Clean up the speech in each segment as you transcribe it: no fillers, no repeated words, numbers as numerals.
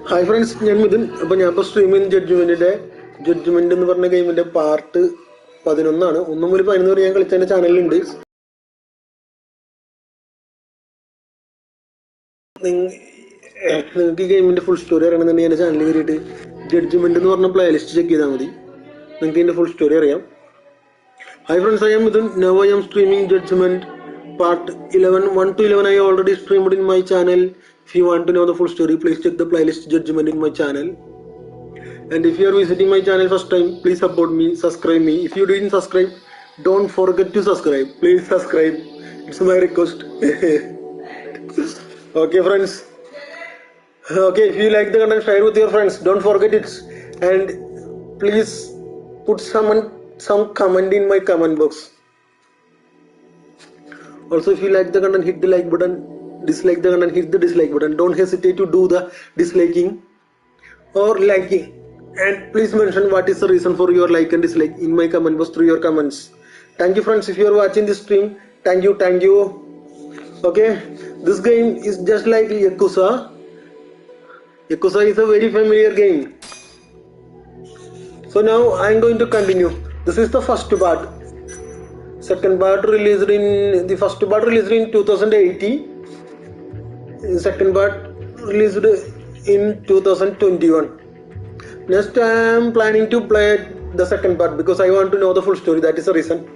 Hi friends, I am Midin. I am streaming Judgment in the game part 11. I am channel. The game full story and then channel Judgment in the playlist check the full story. Hi friends, I am Midin. Now I am streaming Judgment part 11. 1 to 11 I already streamed in my channel. If you want to know the full story, please check the playlist Judgment in my channel. And if you are visiting my channel first time, please support me, subscribe me. If you didn't subscribe, don't forget to subscribe. Please subscribe. It's my request. Okay, friends. Okay, if you like the content, share with your friends. Don't forget it. And please put some comment in my comment box. Also, if you like the content, hit the like button. Dislike the content, hit the dislike button. Don't hesitate to do the disliking or liking. And please mention what is the reason for your like and dislike in my comment box through your comments. Thank you friends if you are watching this stream. Thank you. Okay, this game is just like Yakuza. Yakuza is a very familiar game. So now I am going to continue. This is the first part. Second part released in 2018. Second part released in 2021. Next I am planning to play the second part because I want to know the full story. That is the reason.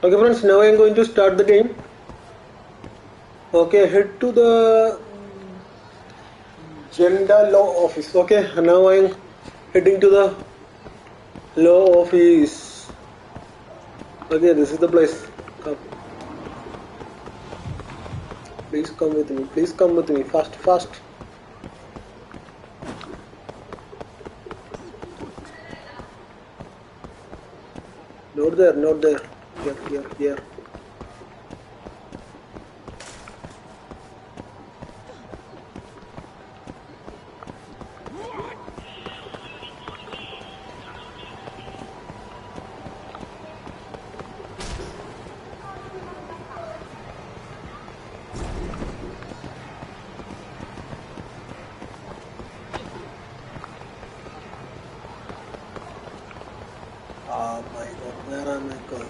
Okay friends, now I am going to start the game. Okay, head to the agenda law office. Okay, now I am heading to the law office. Okay, this is the place. Come. Please come with me. Please come with me. Fast. Not there. Here. Oh my god, where am I going?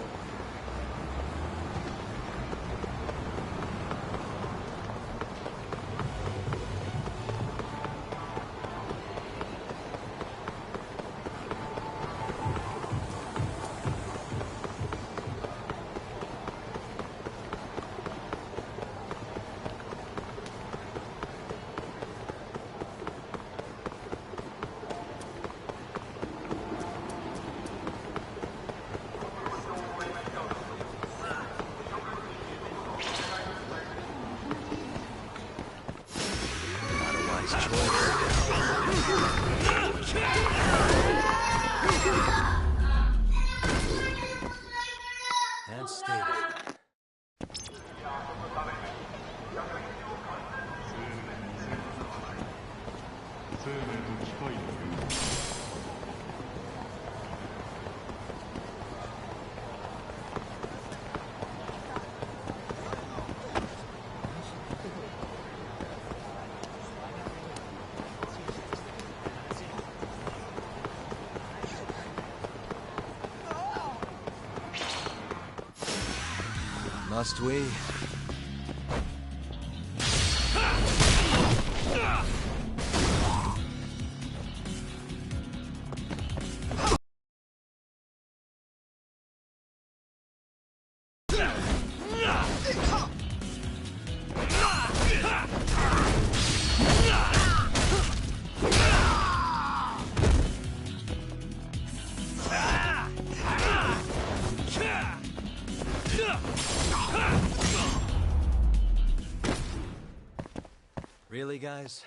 Must we? Really, guys?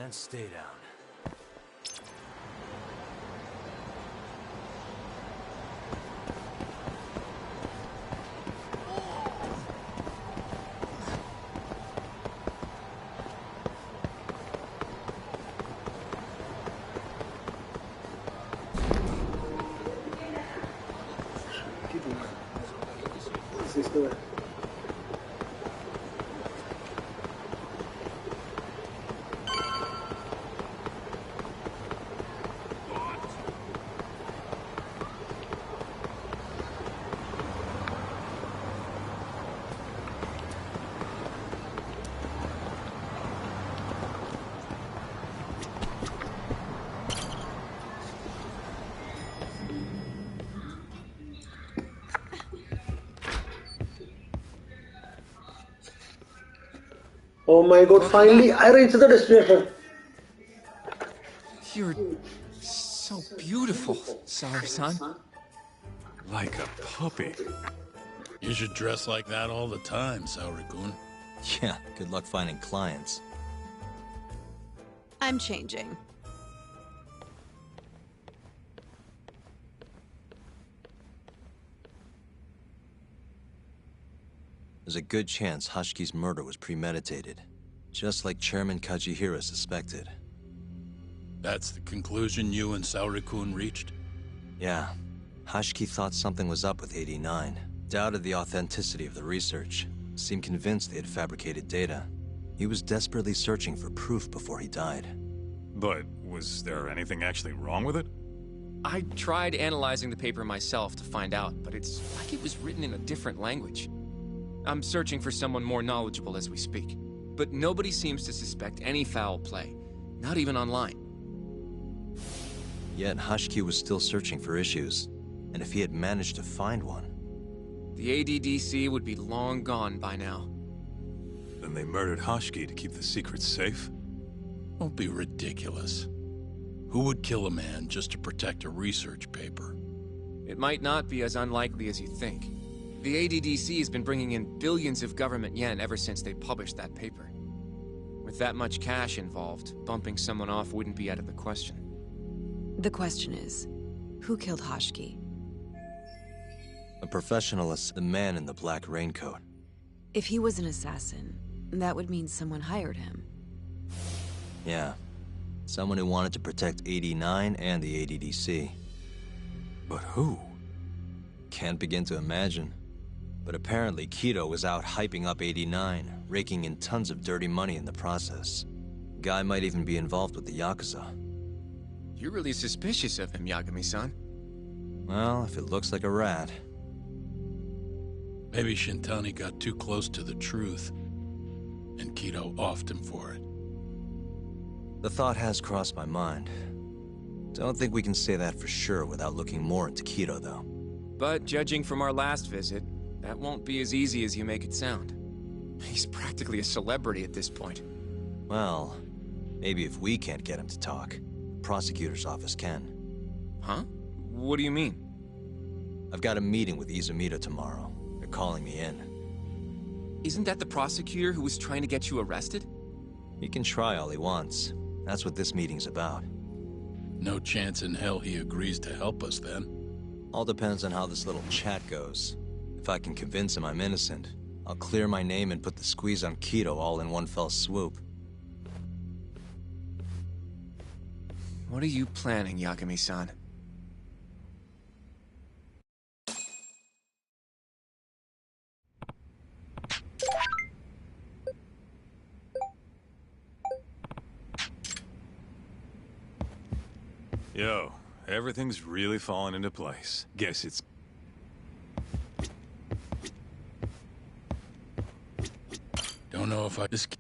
And stay down. Sister. Oh my god, finally I reached the destination. You're so beautiful, Saori-san. Like a puppy. You should dress like that all the time, Saori-kun. Yeah, good luck finding clients. I'm changing. There's a good chance Hashki's murder was premeditated, just like Chairman Kajihira suspected. That's the conclusion you and Saori-kun reached? Yeah. Hashki thought something was up with 89, doubted the authenticity of the research, seemed convinced they had fabricated data. He was desperately searching for proof before he died. But was there anything actually wrong with it? I tried analyzing the paper myself to find out, but it's like it was written in a different language. I'm searching for someone more knowledgeable as we speak, but nobody seems to suspect any foul play, not even online. Yet Hashki was still searching for issues, and if he had managed to find one... The ADDC would be long gone by now. Then they murdered Hashki to keep the secret safe? Don't be ridiculous. Who would kill a man just to protect a research paper? It might not be as unlikely as you think. The ADDC has been bringing in billions of government yen ever since they published that paper. With that much cash involved, bumping someone off wouldn't be out of the question. The question is, who killed Hashki? A professionalist, the man in the black raincoat. If he was an assassin, that would mean someone hired him. Yeah. Someone who wanted to protect 89 and the ADDC. But who? Can't begin to imagine. But apparently Kido was out hyping up 89, raking in tons of dirty money in the process. Guy might even be involved with the Yakuza. You're really suspicious of him, Yagami-san. Well, if it looks like a rat. Maybe Shintani got too close to the truth, and Kido offed him for it. The thought has crossed my mind. Don't think we can say that for sure without looking more into Kido, though. But judging from our last visit, that won't be as easy as you make it sound. He's practically a celebrity at this point. Well, maybe if we can't get him to talk, the prosecutor's office can. Huh? What do you mean? I've got a meeting with Izumida tomorrow. They're calling me in. Isn't that the prosecutor who was trying to get you arrested? He can try all he wants. That's what this meeting's about. No chance in hell he agrees to help us then. All depends on how this little chat goes. If I can convince him I'm innocent, I'll clear my name and put the squeeze on Kido all in one fell swoop. What are you planning, Yagami-san? Yo, everything's really falling into place. Guess it's... Don't know if I just...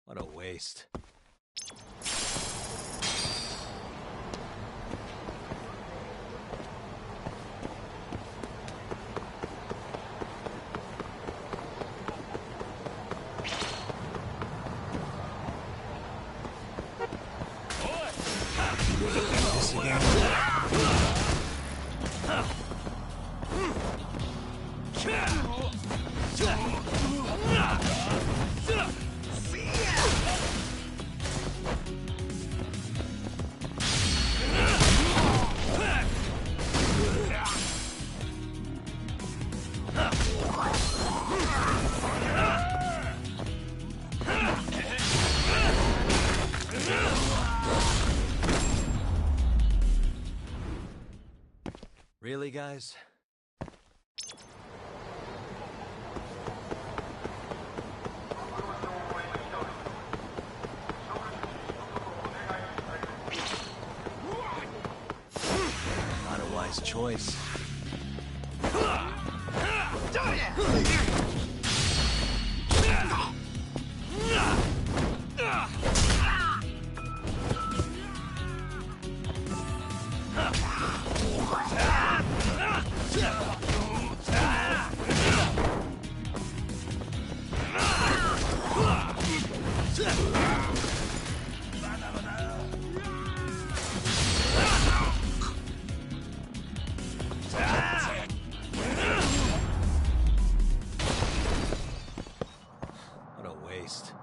What a waste. Really, guys? Not a wise choice. What a waste.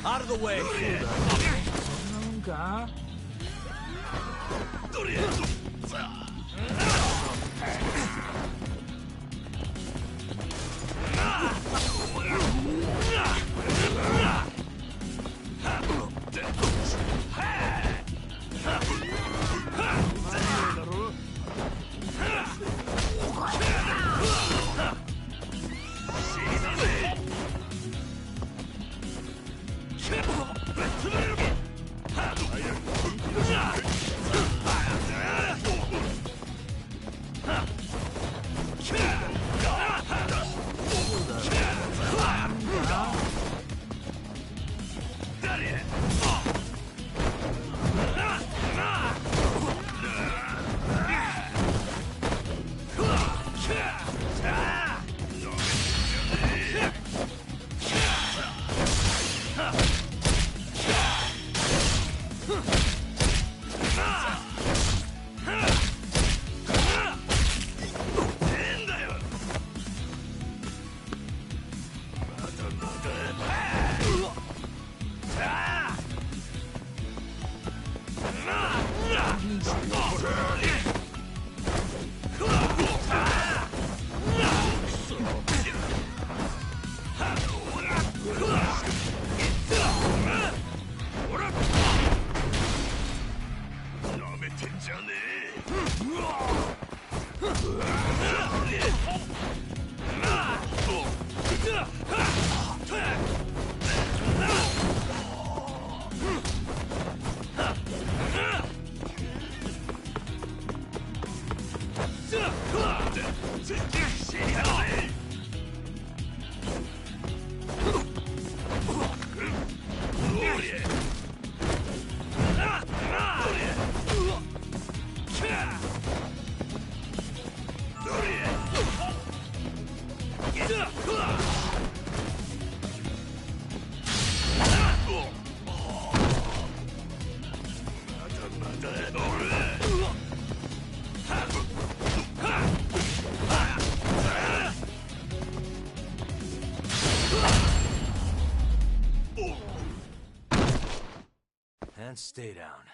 Out of the way! And stay down.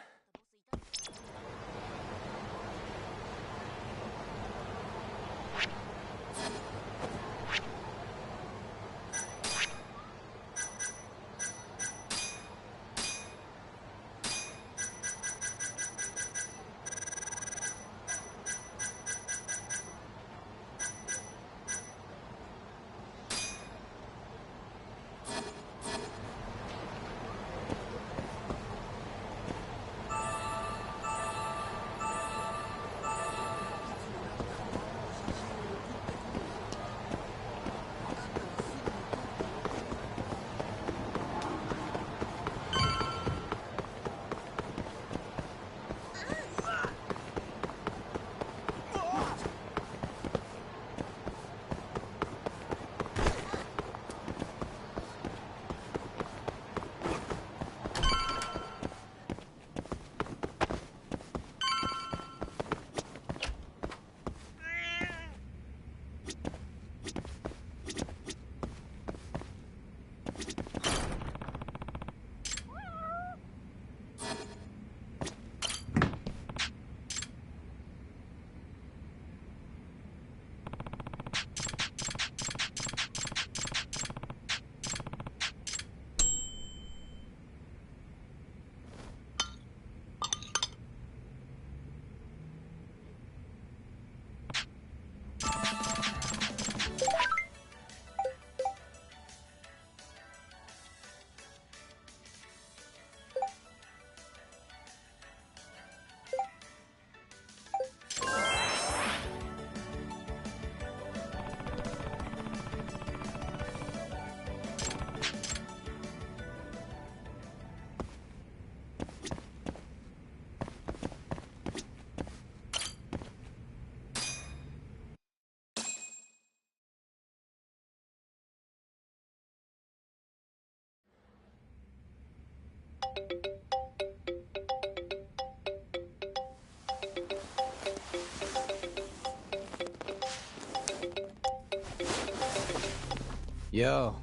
Yo.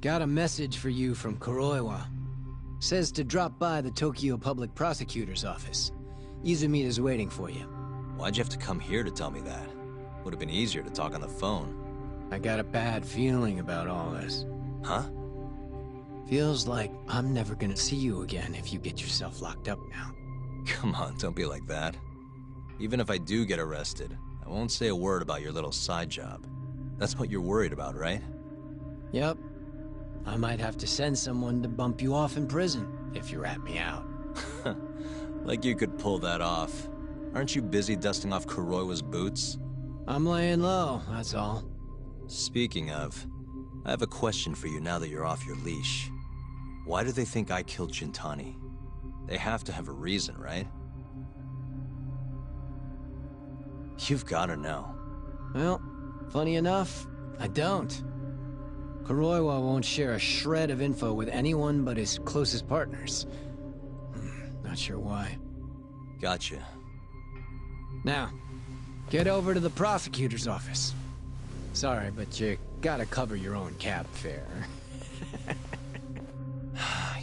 Got a message for you from Kuroiwa. Says to drop by the Tokyo Public Prosecutor's office. Izumida's waiting for you. Why'd you have to come here to tell me that? Would have been easier to talk on the phone. I got a bad feeling about all this. Huh? Feels like I'm never gonna see you again if you get yourself locked up now. Come on, don't be like that. Even if I do get arrested, I won't say a word about your little side job. That's what you're worried about, right? Yep. I might have to send someone to bump you off in prison if you rat me out. Like you could pull that off. Aren't you busy dusting off Kuroiwa's boots? I'm laying low, that's all. Speaking of, I have a question for you now that you're off your leash. Why do they think I killed Shintani? They have to have a reason, right? You've gotta know. Well, funny enough, I don't. Kuroiwa won't share a shred of info with anyone but his closest partners. Not sure why. Gotcha. Now, get over to the prosecutor's office. Sorry, but you gotta cover your own cab fare.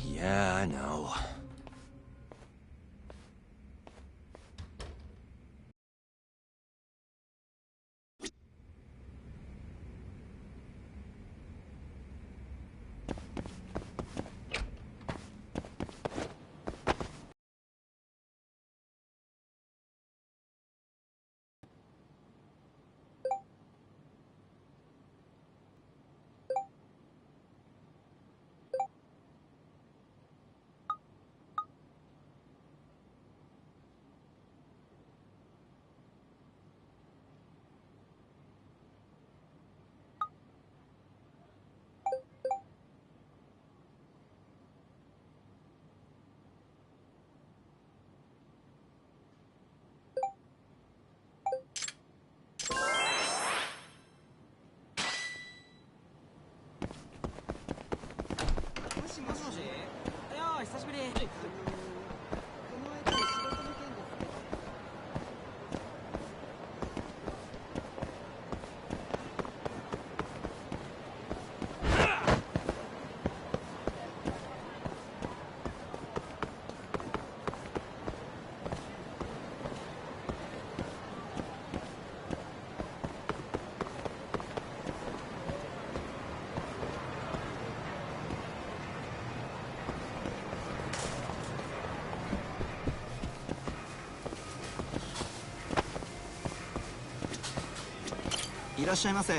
Yeah, I know.いらっしゃいませ。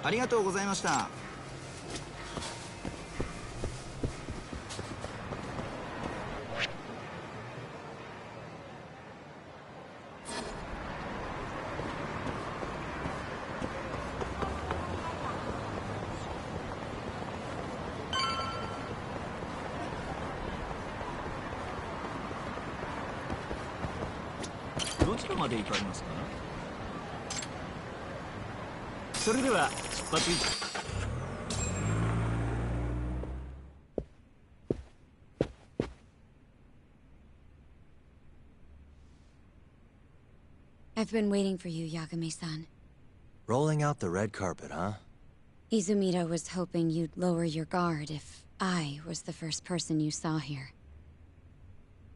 ありがとうございました。どちらまで行かれますか？それでは出発。I've been waiting for you, Yagami-san. Rolling out the red carpet, huh? Izumida was hoping you'd lower your guard if I was the first person you saw here.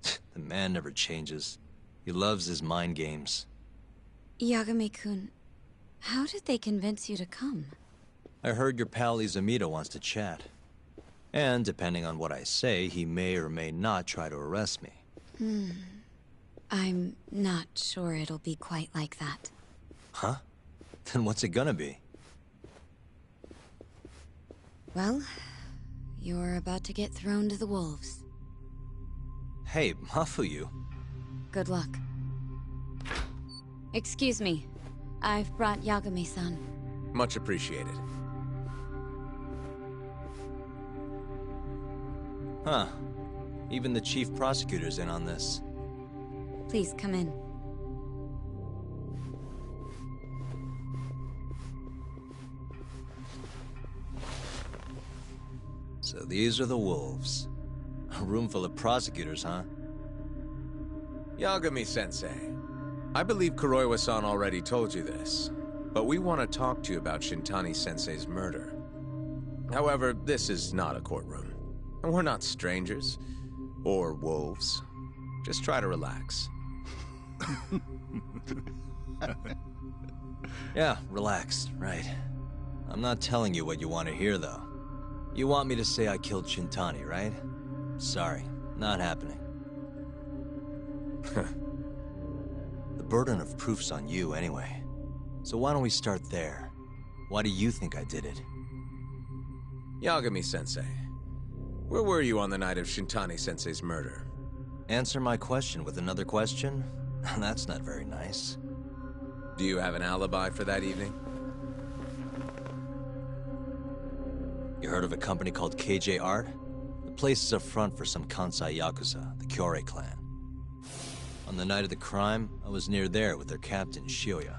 The man never changes. He loves his mind games. Yagami-kun, how did they convince you to come? I heard your pal Izumida wants to chat. And depending on what I say, he may or may not try to arrest me. I'm not sure it'll be quite like that. Huh? Then what's it gonna be? Well, you're about to get thrown to the wolves. Hey, Mafuyu. Good luck. Excuse me. I've brought Yagami-san. Much appreciated. Huh. Even the chief prosecutor's in on this. Please come in. So these are the wolves. A room full of prosecutors, huh? Yagami-sensei, I believe Kuroiwa-san already told you this, but we want to talk to you about Shintani-sensei's murder. However, this is not a courtroom, and we're not strangers, or wolves. Just try to relax. Yeah, relax, right. I'm not telling you what you want to hear, though. You want me to say I killed Shintani, right? Sorry, not happening. The burden of proof's on you anyway. So why don't we start there? Why do you think I did it? Yagami-sensei, where were you on the night of Shintani-sensei's murder? Answer my question with another question? That's not very nice. Do you have an alibi for that evening? You heard of a company called KJ Art? The place is a front for some Kansai Yakuza, the Kyorei clan. On the night of the crime, I was near there with their captain, Shioya.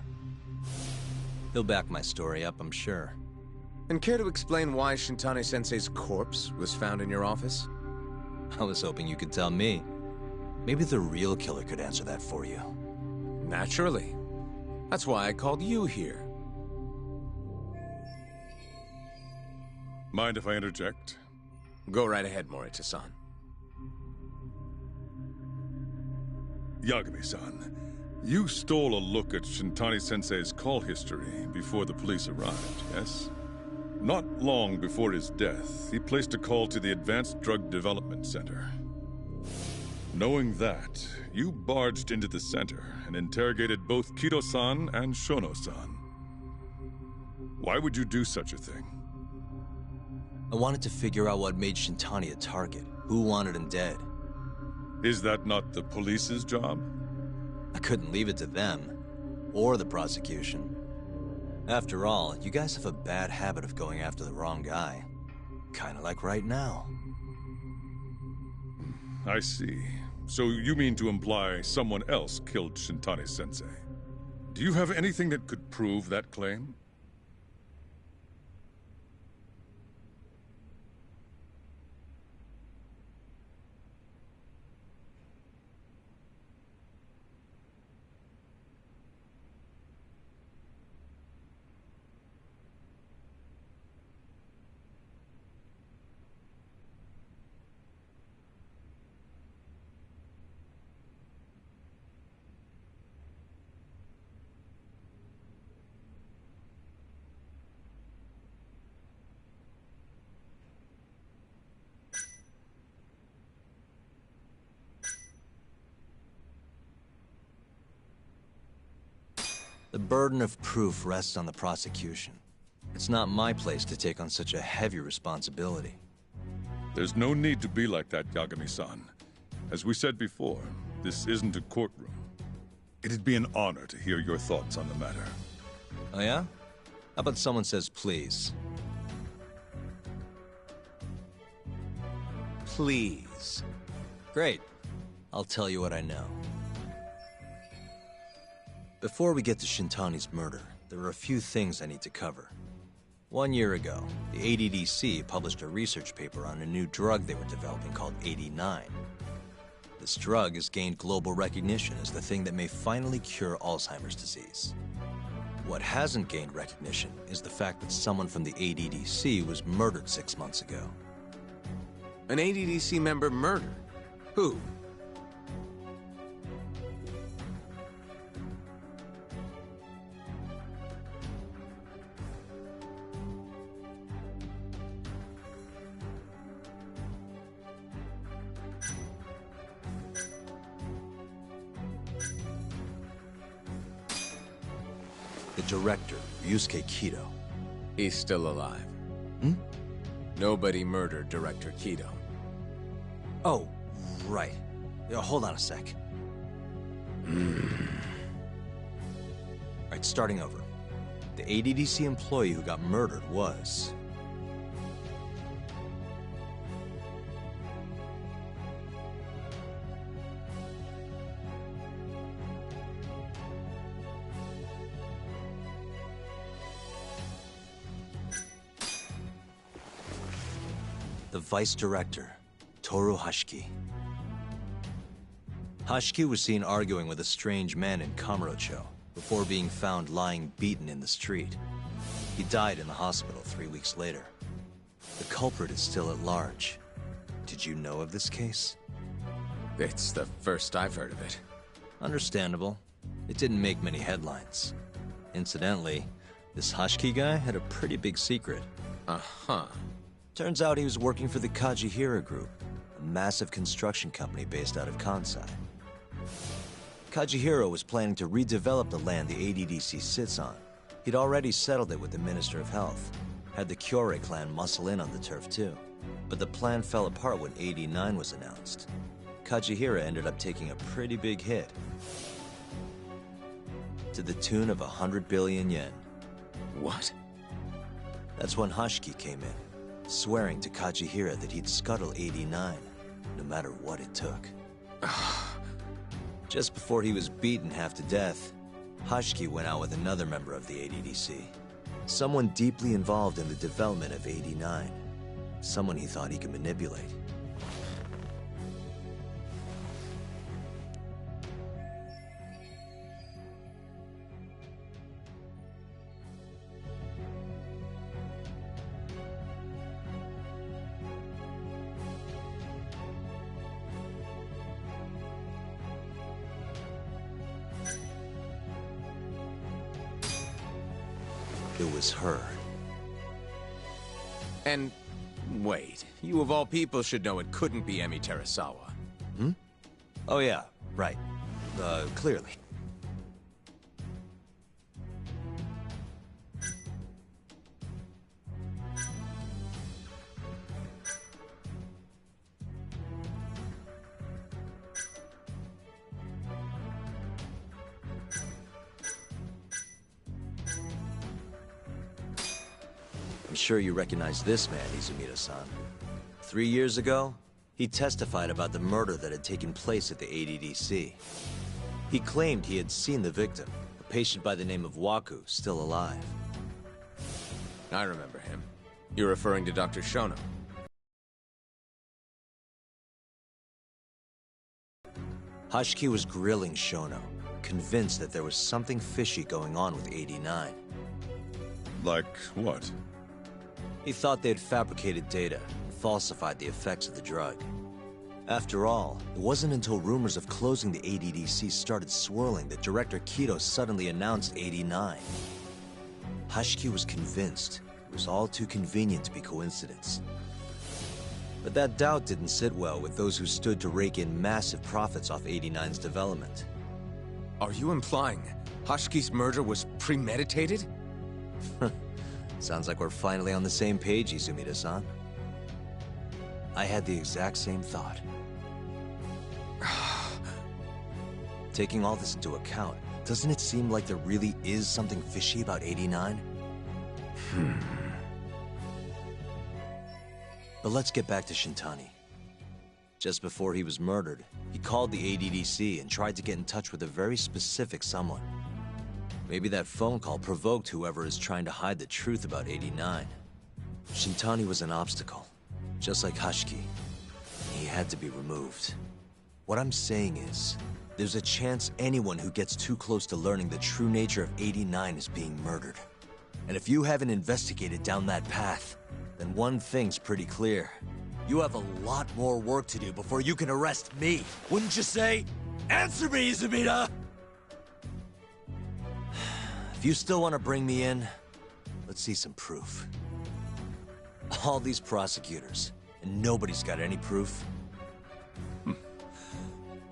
He'll back my story up, I'm sure. And care to explain why Shintani-sensei's corpse was found in your office? I was hoping you could tell me. Maybe the real killer could answer that for you. Naturally. That's why I called you here. Mind if I interject? Go right ahead, Morita-san. Yagami-san, you stole a look at Shintani-sensei's call history before the police arrived, yes? Not long before his death, he placed a call to the Advanced Drug Development Center. Knowing that, you barged into the center and interrogated both Kido-san and Shono-san. Why would you do such a thing? I wanted to figure out what made Shintani a target, who wanted him dead. Is that not the police's job? I couldn't leave it to them, or the prosecution. After all, you guys have a bad habit of going after the wrong guy. Kinda like right now. I see. So you mean to imply someone else killed Shintani-sensei? Do you have anything that could prove that claim? The burden of proof rests on the prosecution. It's not my place to take on such a heavy responsibility. There's no need to be like that, Yagami-san. As we said before, this isn't a courtroom. It'd be an honor to hear your thoughts on the matter. Oh yeah? How about someone says please? Please. Great. I'll tell you what I know. Before we get to Shintani's murder, there are a few things I need to cover. 1 year ago, the ADDC published a research paper on a new drug they were developing called 89. This drug has gained global recognition as the thing that may finally cure Alzheimer's disease. What hasn't gained recognition is the fact that someone from the ADDC was murdered 6 months ago. An ADDC member murdered? Who? The director, Ryusuke Kido. He's still alive. Hmm? Nobody murdered Director Kido. Oh, right. Hold on a sec. Alright, starting over. The ADDC employee who got murdered was... the vice director, Toru Hashiki. Hashiki was seen arguing with a strange man in Kamurocho before being found lying beaten in the street. He died in the hospital 3 weeks later. The culprit is still at large. Did you know of this case? It's the first I've heard of it. Understandable. It didn't make many headlines. Incidentally, this Hashiki guy had a pretty big secret. Uh-huh. Turns out he was working for the Kajihira Group, a massive construction company based out of Kansai. Kajihira was planning to redevelop the land the ADDC sits on. He'd already settled it with the Minister of Health, had the Kyorei clan muscle in on the turf too. But the plan fell apart when 89 was announced. Kajihira ended up taking a pretty big hit, to the tune of 100 billion yen. What? That's when Hashiki came in, swearing to Kajihira that he'd scuttle 89, no matter what it took. Just before he was beaten half to death, Hashiki went out with another member of the ADDC. Someone deeply involved in the development of 89. Someone he thought he could manipulate. It was her. And wait, you of all people should know it couldn't be Emi Terasawa. Hmm? Oh yeah, right. Clearly. I'm sure you recognize this man, Izumida-san. 3 years ago, he testified about the murder that had taken place at the ADDC. He claimed he had seen the victim, a patient by the name of Waku, still alive. I remember him. You're referring to Dr. Shono. Hashiki was grilling Shono, convinced that there was something fishy going on with 89. Like what? He thought they had fabricated data and falsified the effects of the drug. After all, it wasn't until rumors of closing the ADDC started swirling that Director Kido suddenly announced 89. Hashiki was convinced it was all too convenient to be coincidence. But that doubt didn't sit well with those who stood to rake in massive profits off 89's development. Are you implying Hashiki's murder was premeditated? Sounds like we're finally on the same page, Izumida-san. I had the exact same thought. Taking all this into account, doesn't it seem like there really is something fishy about 89? But let's get back to Shintani. Just before he was murdered, he called the ADDC and tried to get in touch with a very specific someone. Maybe that phone call provoked whoever is trying to hide the truth about 89. Shintani was an obstacle, just like Hashiki. He had to be removed. What I'm saying is, there's a chance anyone who gets too close to learning the true nature of 89 is being murdered. And if you haven't investigated down that path, then one thing's pretty clear. You have a lot more work to do before you can arrest me. Wouldn't you say? Answer me, Izumida! If you still want to bring me in, let's see some proof. All these prosecutors, and nobody's got any proof.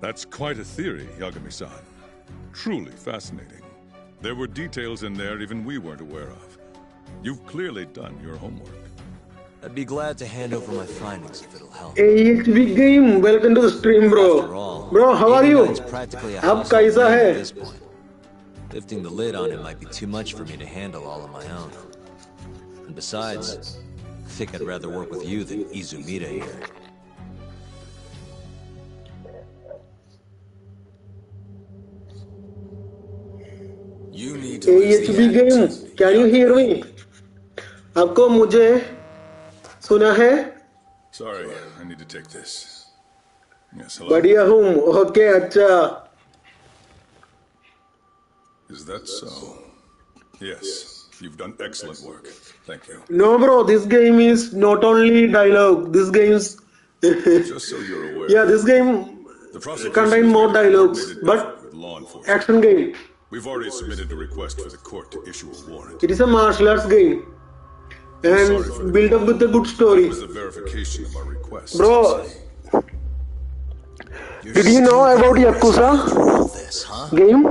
That's quite a theory, Yagami-san. Truly fascinating. There were details in there even we weren't aware of. You've clearly done your homework. I'd be glad to hand over my findings if it'll help. HB Game, welcome to the stream, bro. After all, Bro, how are you? 89's practically a Aap household kaisa name hai? at this point. Lifting the lid on it might be too much for me to handle all on my own. And besides, I think I'd rather work with you than Izumida here. You need to lose the HB Game, attitude. can you hear me? आपको मुझे सुना है? Sorry, I need to take this. Yes, hello? बढ़िया हूँ. Okay, अच्छा. Is that so? Yes, you've done excellent work. Thank you. No, bro, this game is not only dialogue. This game's Just so you're aware, yeah, this game the prosecution contain has more made a dialogues, coordinated but effort with law enforcement. action game. We've already submitted a request for the court to issue a warrant. It is a martial arts game and built up with a good story. It was the verification of our request. Bro, did you know about Yakuza All this, huh? game?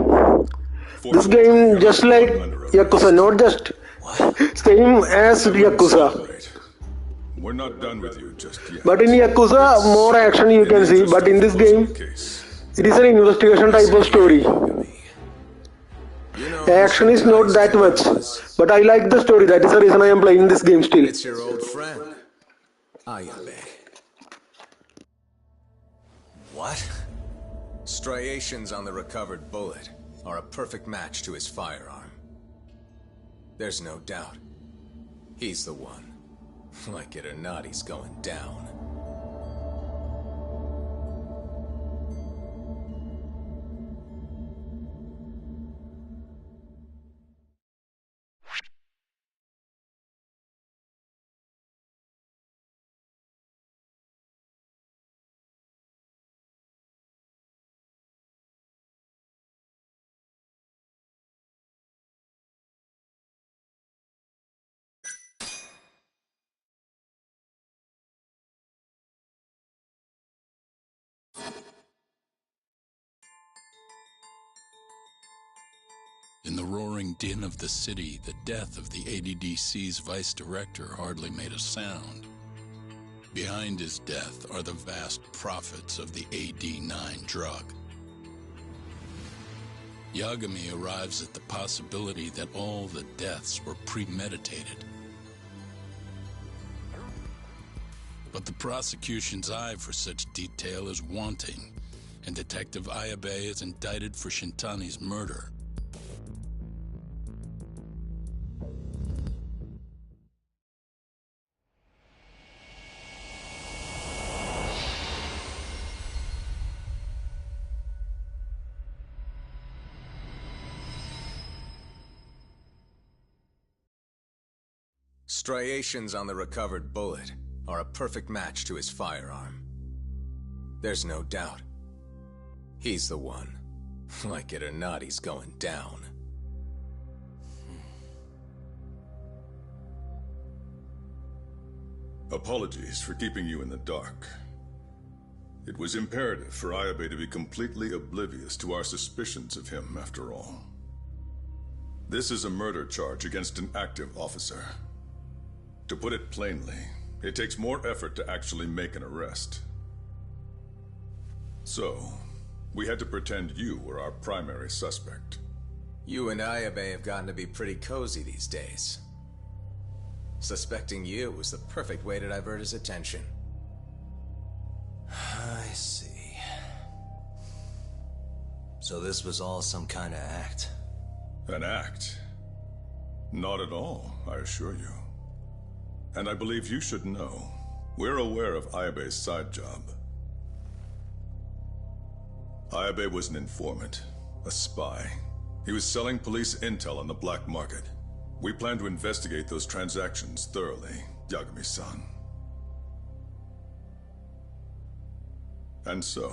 This game just like Yakuza, not just same as Yakuza. Right. We're not done with you just yet. But in Yakuza, more action you can see. But in this game, it is an investigation type of story. Action is not that much, but I like the story. That is the reason I am playing this game still. It's your old friend, Ayabe. What? Striations on the recovered bullet are a perfect match to his firearm. There's no doubt. He's the one. Like it or not, he's going down. In the roaring din of the city, the death of the ADDC's vice director hardly made a sound. Behind his death are the vast profits of the AD9 drug. Yagami arrives at the possibility that all the deaths were premeditated. But the prosecution's eye for such detail is wanting, and Detective Ayabe is indicted for Shintani's murder. Striations on the recovered bullet are a perfect match to his firearm. There's no doubt. He's the one. Like it or not, he's going down. Apologies for keeping you in the dark. It was imperative for Ayabe to be completely oblivious to our suspicions of him, after all. This is a murder charge against an active officer. To put it plainly, it takes more effort to actually make an arrest. So, we had to pretend you were our primary suspect. You and Ayabe have gotten to be pretty cozy these days. Suspecting you was the perfect way to divert his attention. I see. So this was all some kind of act? An act? Not at all, I assure you. And I believe you should know, we're aware of Ayabe's side job. Ayabe was an informant, a spy. He was selling police intel on the black market. We plan to investigate those transactions thoroughly, Yagami-san. And so,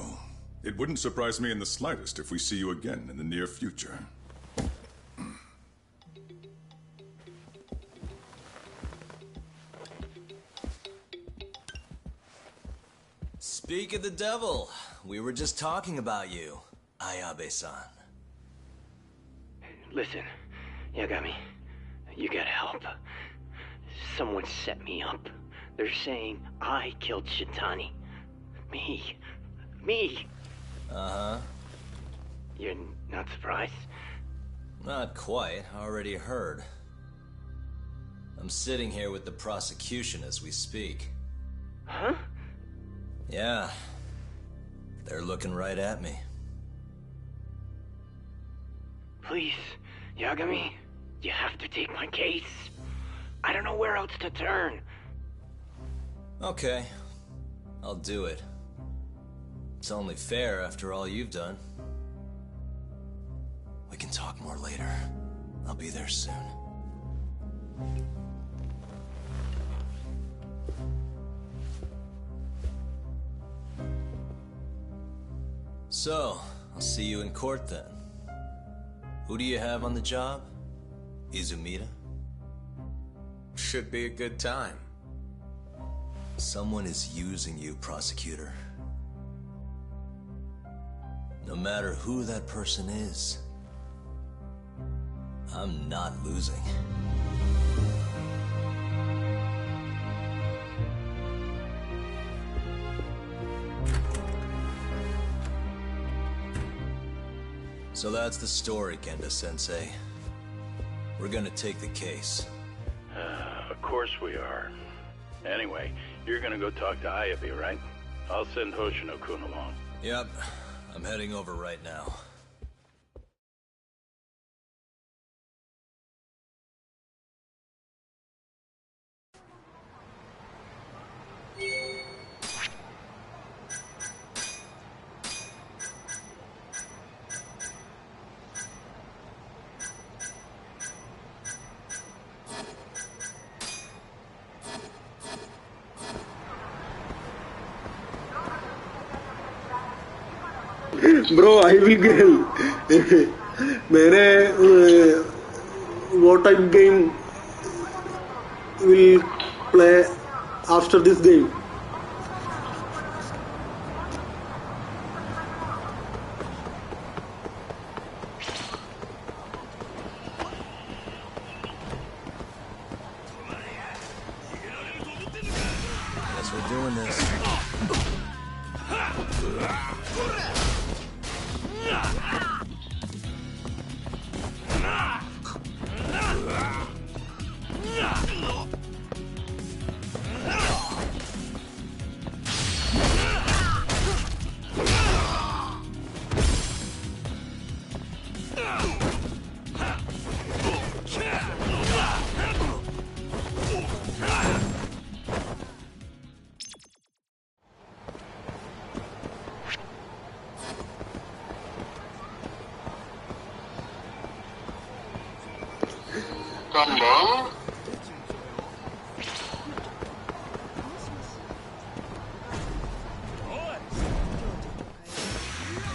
it wouldn't surprise me in the slightest if we see you again in the near future. Speak of the devil. We were just talking about you, Ayabe-san. Listen, Yagami, you gotta help. Someone set me up. They're saying I killed Shintani. Me. Uh-huh. You're not surprised? Not quite. Already heard. I'm sitting here with the prosecution as we speak. Huh? Yeah. They're looking right at me. Please, Yagami, you have to take my case. I don't know where else to turn. Okay. I'll do it. It's only fair after all you've done. We can talk more later. I'll be there soon. So, I'll see you in court then. Who do you have on the job? Izumida? Should be a good time. Someone is using you, prosecutor. No matter who that person is, I'm not losing. So that's the story, Kenda-sensei. We're gonna take the case. Of course we are. Anyway, you're gonna go talk to Ayabe, right? I'll send Hoshino-kun along. Yep, I'm heading over right now. Bro, I will get मैंने what type game will play after this game? Guess we're doing this.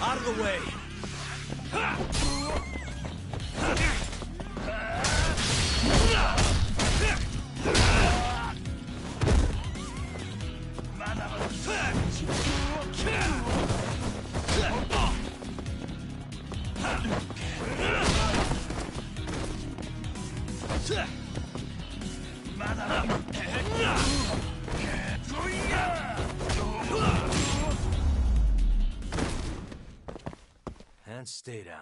Out of the way! And stay down.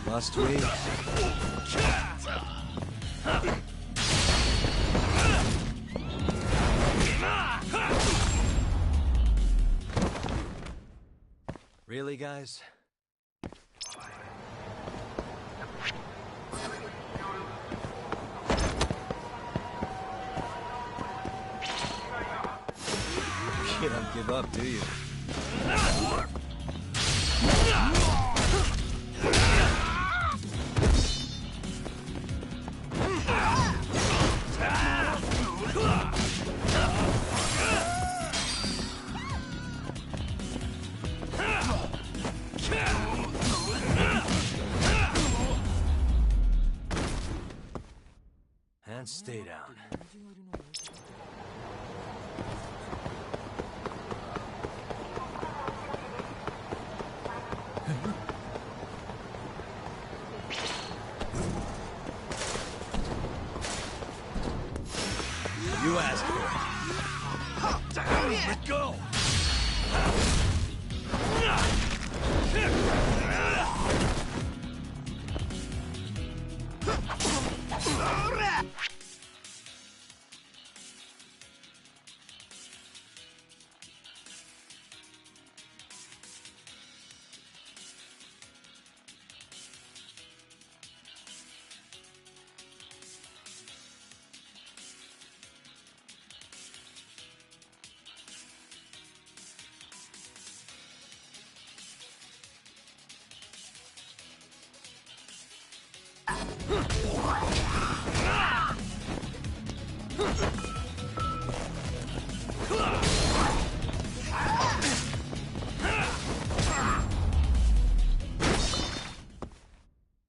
Must we? Really, guys? give up, do you? And stay down. You asked for it. Let go!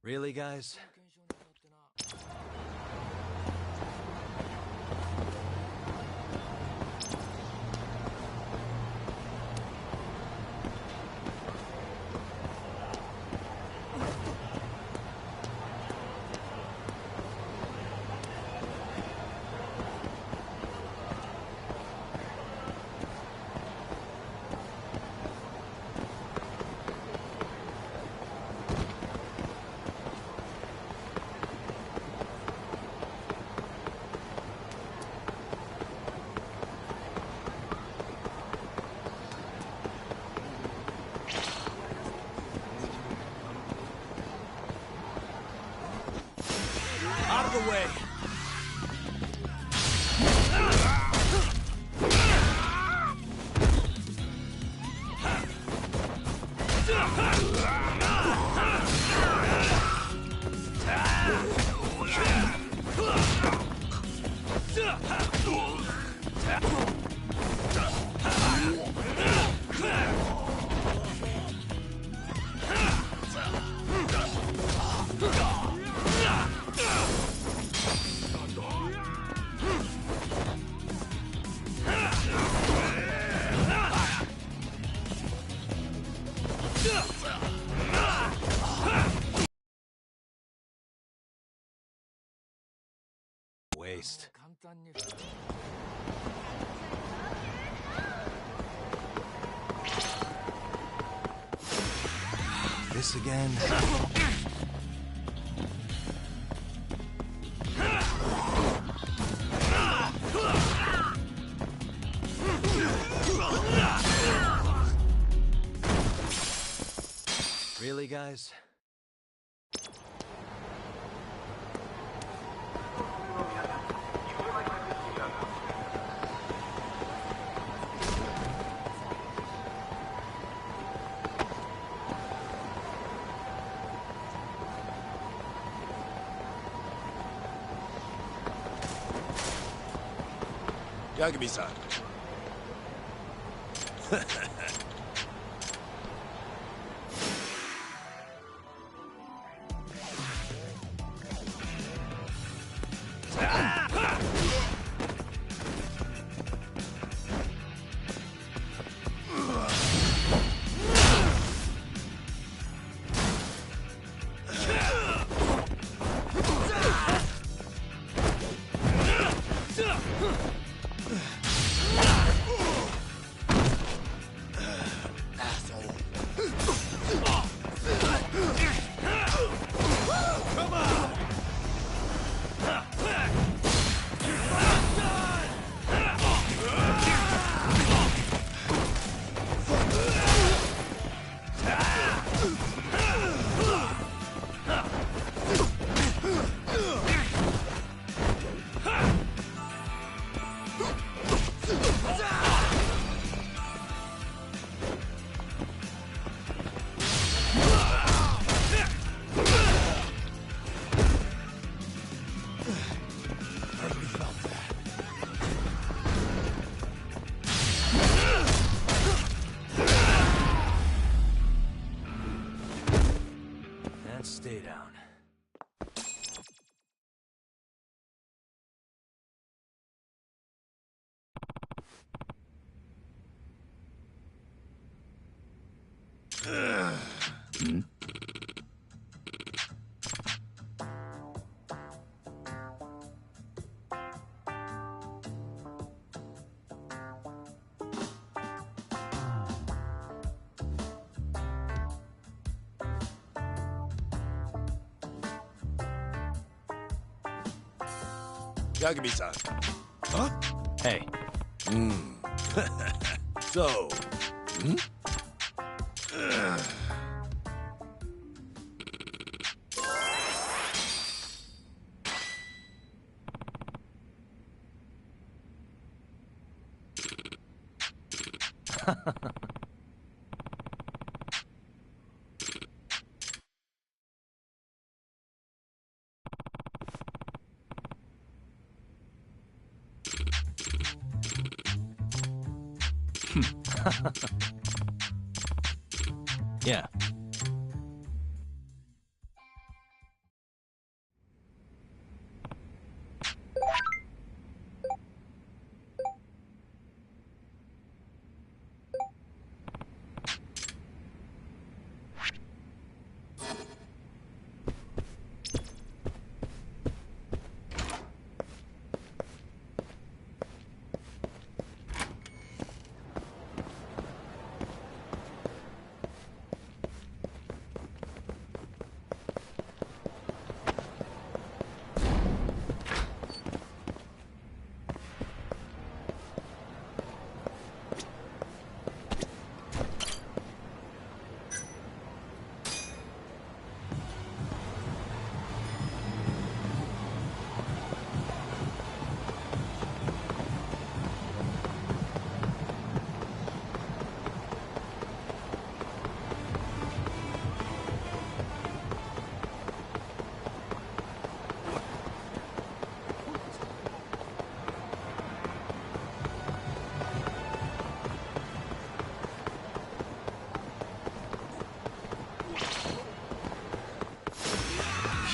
Really, guys? Out of the way! Waste. This again. Really, guys? Yagami-san. Yagami-san. Huh? Hey. So, Yeah.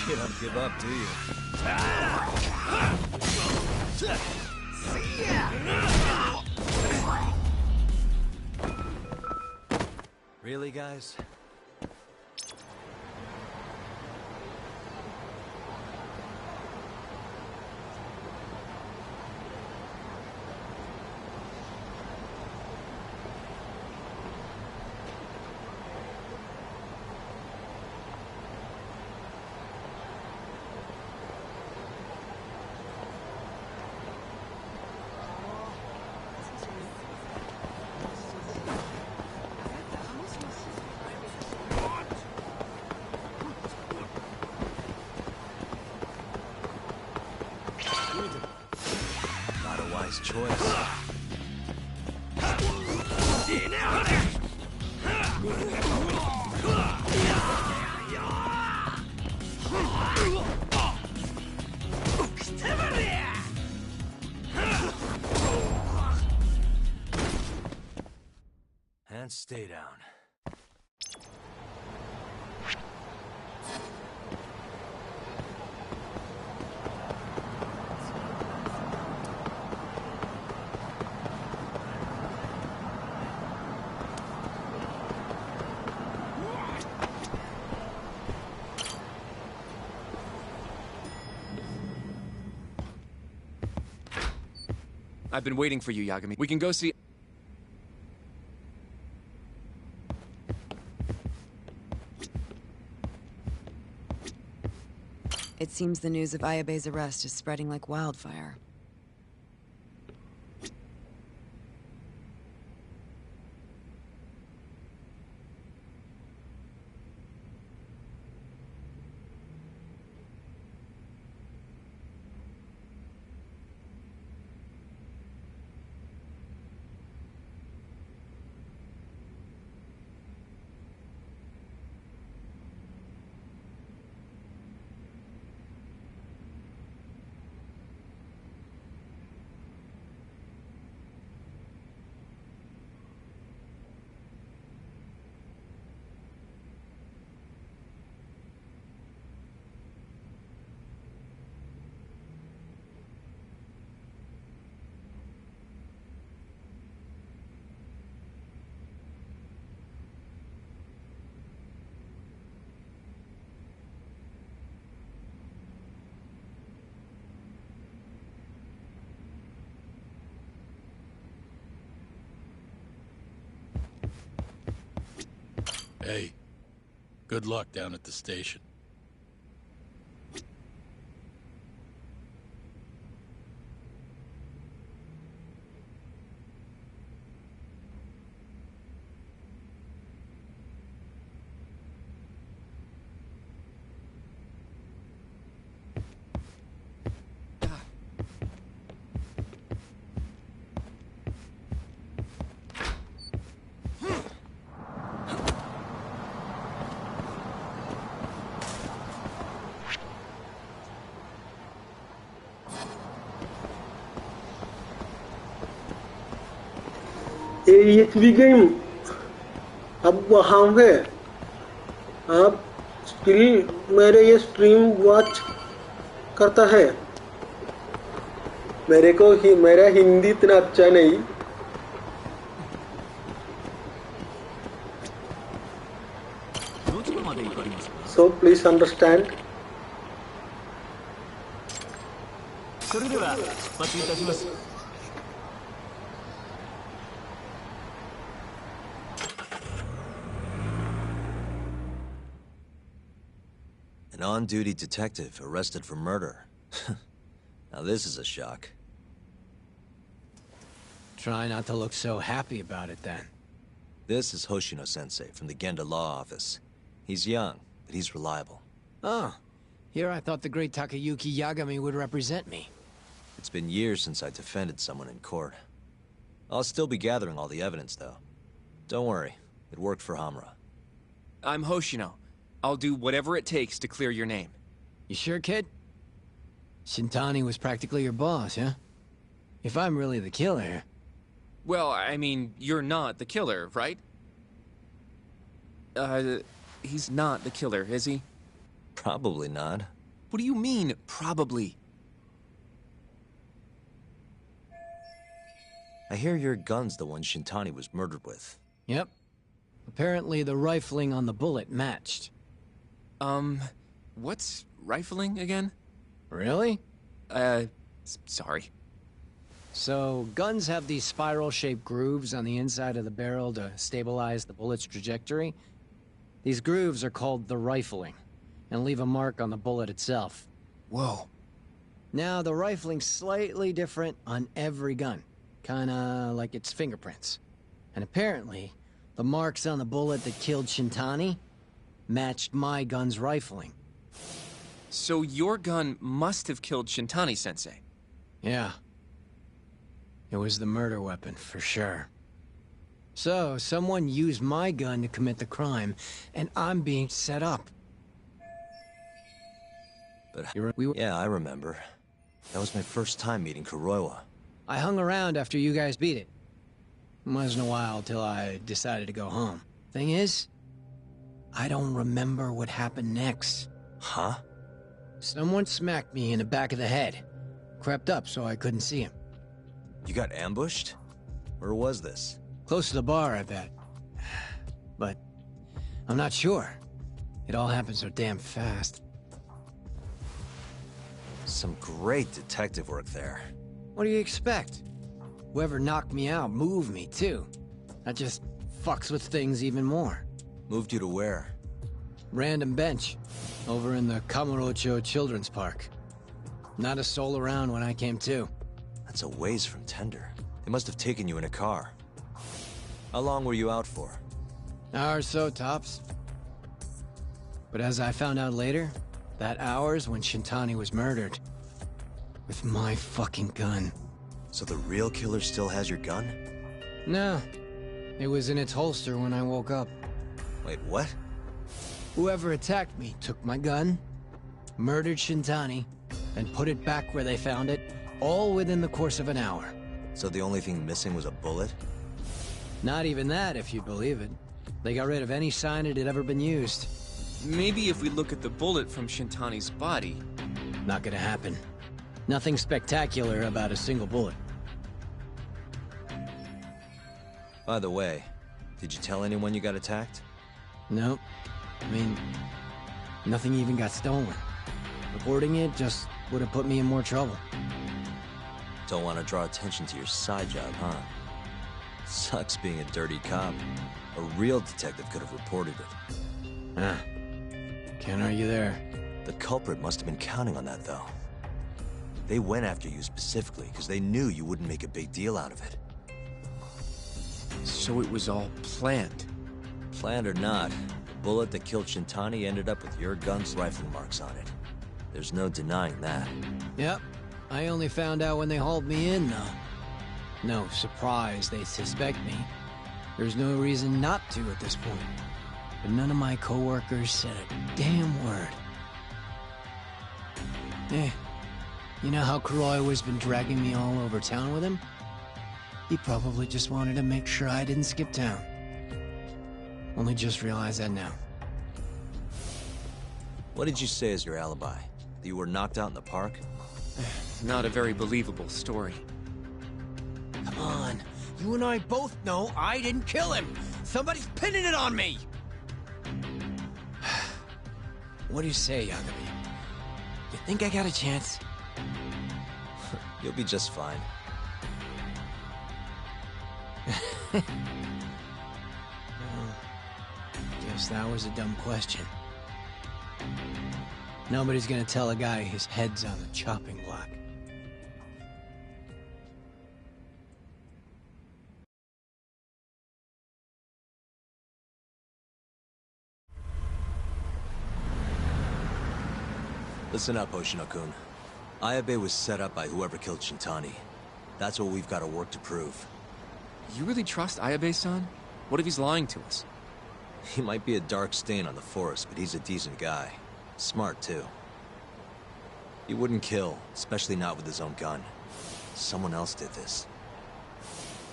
You don't give up, do you? Really, guys? Not a wise choice. And stay down. I've been waiting for you, Yagami. We can go see... It seems the news of Ayabe's arrest is spreading like wildfire. Hey, good luck down at the station. 「AHV game अब वहाँ है। आप still मेरे ये stream watch करता है। मेरा हिंदी इतना अच्छा नहीं। So please understand. それでは出発いたします。 An on-duty detective arrested for murder. Now this is a shock. Try not to look so happy about it then. This is Hoshino-sensei from the Genda Law Office. He's young, but he's reliable. Oh, here I thought the great Takayuki Yagami would represent me. It's been years since I defended someone in court. I'll still be gathering all the evidence, though. Don't worry, it worked for Hamura. I'm Hoshino. I'll do whatever it takes to clear your name. You sure, kid? Shintani was practically your boss, huh? If I'm really the killer... Well, I mean, you're not the killer, right? He's not the killer, is he? Probably not. What do you mean, probably? I hear your gun's the one Shintani was murdered with. Yep. Apparently the rifling on the bullet matched. What's rifling again? Really? Sorry. So, guns have these spiral-shaped grooves on the inside of the barrel to stabilize the bullet's trajectory. These grooves are called the rifling, and leave a mark on the bullet itself. Whoa. Now, the rifling's slightly different on every gun. Kinda like its fingerprints. And apparently, the marks on the bullet that killed Shintani matched my gun's rifling. So your gun must have killed Shintani-sensei? Yeah. It was the murder weapon, for sure. So, someone used my gun to commit the crime, and I'm being set up. But yeah, I remember. That was my first time meeting Kuroiwa. I hung around after you guys beat it. Wasn't a while till I decided to go home. Thing is, I don't remember what happened next. Huh? Someone smacked me in the back of the head. Crept up so I couldn't see him. You got ambushed? Where was this? Close to the bar, I bet. But I'm not sure. It all happened so damn fast. Some great detective work there. What do you expect? Whoever knocked me out moved me, too. That just fucks with things even more. Moved you to where? Random bench. Over in the Kamurocho Children's Park. Not a soul around when I came to. That's a ways from Tender. They must have taken you in a car. How long were you out for? Hour or so, tops. But as I found out later, that hour's when Shintani was murdered. With my fucking gun. So the real killer still has your gun? No. It was in its holster when I woke up. Wait, what? Whoever attacked me took my gun, murdered Shintani, and put it back where they found it, all within the course of an hour. So the only thing missing was a bullet? Not even that, if you believe it. They got rid of any sign it had ever been used. Maybe if we look at the bullet from Shintani's body... Not gonna happen. Nothing spectacular about a single bullet. By the way, did you tell anyone you got attacked? Nope. I mean, nothing even got stolen. Reporting it just would have put me in more trouble. Don't want to draw attention to your side job, huh? Sucks being a dirty cop. A real detective could have reported it. Ah. Can't argue there. The culprit must have been counting on that, though. They went after you specifically because they knew you wouldn't make a big deal out of it. So it was all planned? Planned or not, the bullet that killed Shintani ended up with your gun's rifling marks on it. There's no denying that. Yep. I only found out when they hauled me in, though. No surprise they suspect me. There's no reason not to at this point. But none of my coworkers said a damn word. You know how Kuroiwa's been dragging me all over town with him? He probably just wanted to make sure I didn't skip town. Only just realized that now. What did you say as your alibi? That you were knocked out in the park? Not a very believable story. Come on. You and I both know I didn't kill him. Somebody's pinning it on me. What do you say, Yagami? You think I got a chance? You'll be just fine. Guess that was a dumb question. Nobody's gonna tell a guy his head's on the chopping block. Listen up, Hoshino-kun. Ayabe was set up by whoever killed Shintani. That's what we've got to work to prove. You really trust Ayabe-san? What if he's lying to us? He might be a dark stain on the force, but he's a decent guy. Smart, too. He wouldn't kill, especially not with his own gun. Someone else did this.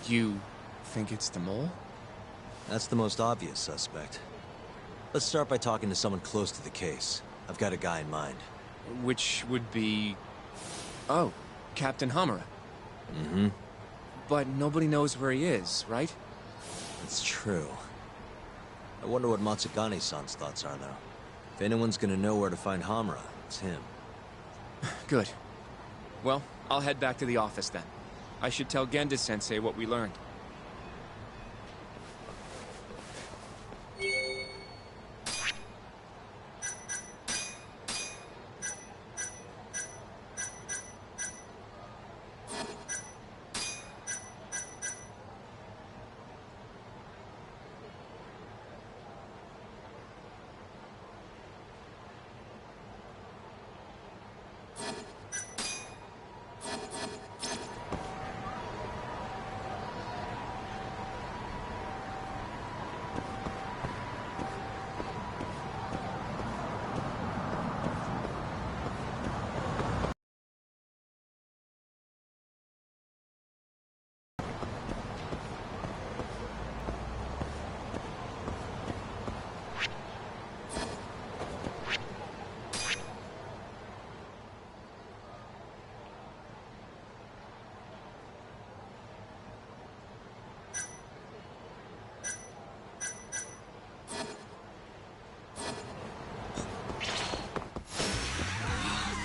You think it's the mole? That's the most obvious suspect. Let's start by talking to someone close to the case. I've got a guy in mind. Which would be... Oh, Captain Hamura. Mm-hmm. But nobody knows where he is, right? It's true. I wonder what Matsugane-san's thoughts are, though. If anyone's gonna know where to find Hamura, it's him. Good. Well, I'll head back to the office then. I should tell Genda-sensei what we learned.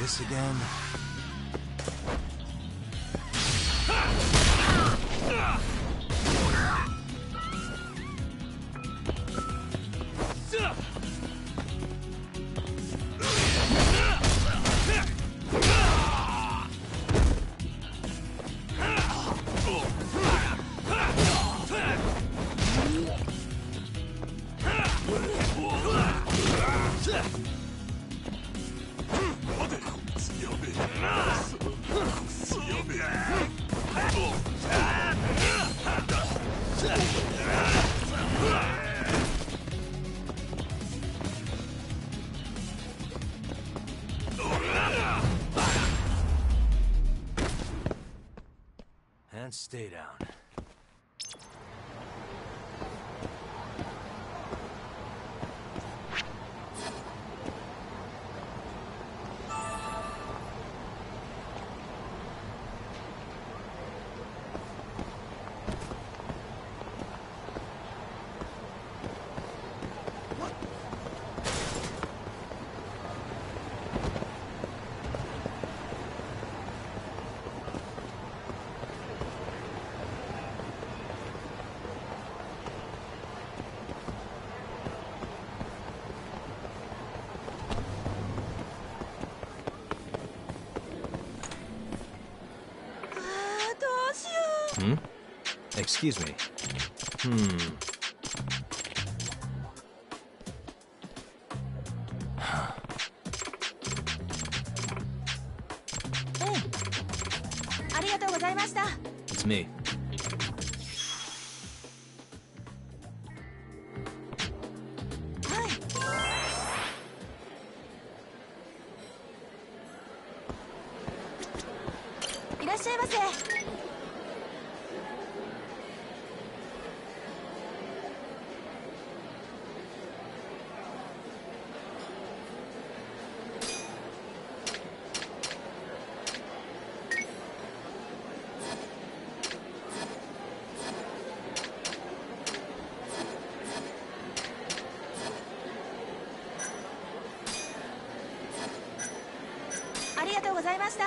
This again? And stay down. Hmm? Excuse me. It's me. ありがとうございました。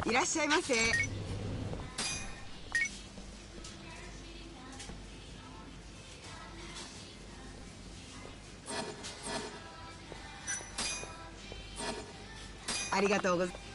いらっしゃいませ。ありがとうございます。